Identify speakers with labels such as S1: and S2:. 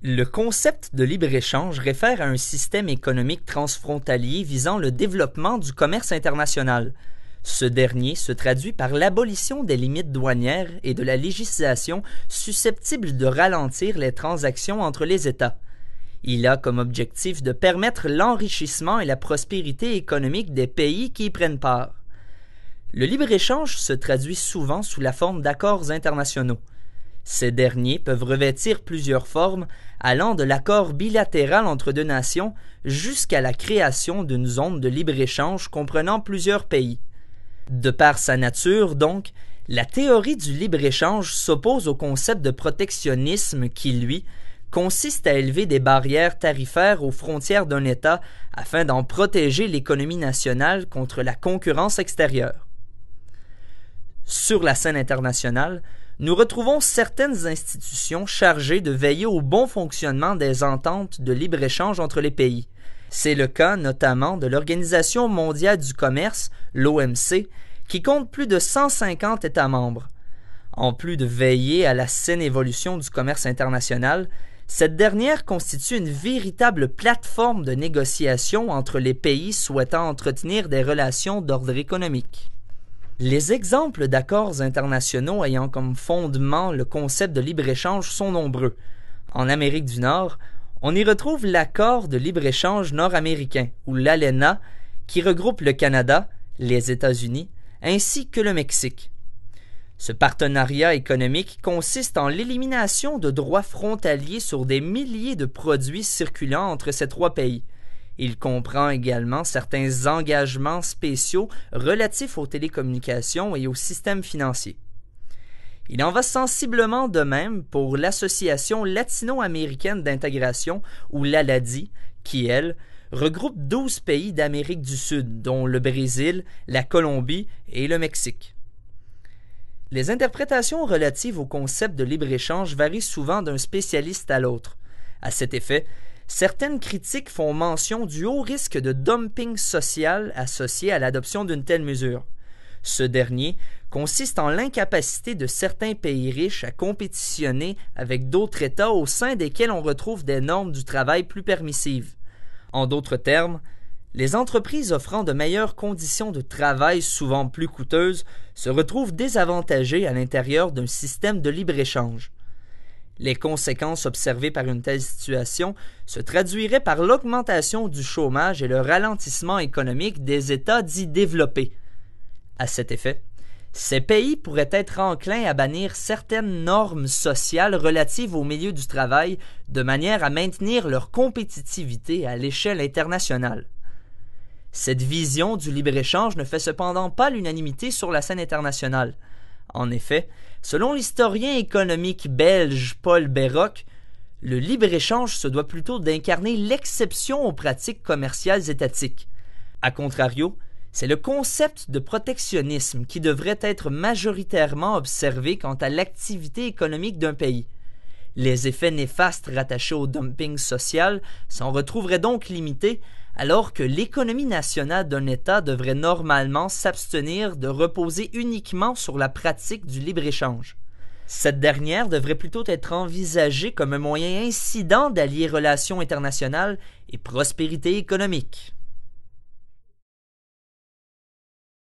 S1: Le concept de libre-échange réfère à un système économique transfrontalier visant le développement du commerce international. Ce dernier se traduit par l'abolition des limites douanières et de la législation susceptible de ralentir les transactions entre les États. Il a comme objectif de permettre l'enrichissement et la prospérité économique des pays qui y prennent part. Le libre-échange se traduit souvent sous la forme d'accords internationaux. Ces derniers peuvent revêtir plusieurs formes, allant de l'accord bilatéral entre deux nations jusqu'à la création d'une zone de libre-échange comprenant plusieurs pays. De par sa nature, donc, la théorie du libre-échange s'oppose au concept de protectionnisme qui, lui, consiste à élever des barrières tarifaires aux frontières d'un État afin d'en protéger l'économie nationale contre la concurrence extérieure. Sur la scène internationale, nous retrouvons certaines institutions chargées de veiller au bon fonctionnement des ententes de libre-échange entre les pays. C'est le cas notamment de l'Organisation mondiale du commerce, l'OMC, qui compte plus de 150 États membres. En plus de veiller à la saine évolution du commerce international, cette dernière constitue une véritable plateforme de négociation entre les pays souhaitant entretenir des relations d'ordre économique. Les exemples d'accords internationaux ayant comme fondement le concept de libre-échange sont nombreux. En Amérique du Nord, on y retrouve l'accord de libre-échange nord-américain, ou l'ALENA, qui regroupe le Canada, les États-Unis, ainsi que le Mexique. Ce partenariat économique consiste en l'élimination de droits frontaliers sur des milliers de produits circulant entre ces trois pays. Il comprend également certains engagements spéciaux relatifs aux télécommunications et aux systèmes financiers. Il en va sensiblement de même pour l'Association latino-américaine d'intégration, ou l'ALADI, qui, elle, regroupe 12 pays d'Amérique du Sud, dont le Brésil, la Colombie et le Mexique. Les interprétations relatives au concept de libre-échange varient souvent d'un spécialiste à l'autre. À cet effet, certaines critiques font mention du haut risque de dumping social associé à l'adoption d'une telle mesure. Ce dernier consiste en l'incapacité de certains pays riches à compétitionner avec d'autres États au sein desquels on retrouve des normes du travail plus permissives. En d'autres termes, les entreprises offrant de meilleures conditions de travail souvent plus coûteuses se retrouvent désavantagées à l'intérieur d'un système de libre-échange. Les conséquences observées par une telle situation se traduiraient par l'augmentation du chômage et le ralentissement économique des États dits développés. À cet effet, ces pays pourraient être enclins à bannir certaines normes sociales relatives au milieu du travail de manière à maintenir leur compétitivité à l'échelle internationale. Cette vision du libre-échange ne fait cependant pas l'unanimité sur la scène internationale. En effet, selon l'historien économique belge Paul Béroc, le libre-échange se doit plutôt d'incarner l'exception aux pratiques commerciales étatiques. A contrario, c'est le concept de protectionnisme qui devrait être majoritairement observé quant à l'activité économique d'un pays. Les effets néfastes rattachés au dumping social s'en retrouveraient donc limités, alors que l'économie nationale d'un État devrait normalement s'abstenir de reposer uniquement sur la pratique du libre-échange. Cette dernière devrait plutôt être envisagée comme un moyen incident d'allier relations internationales et prospérité économique.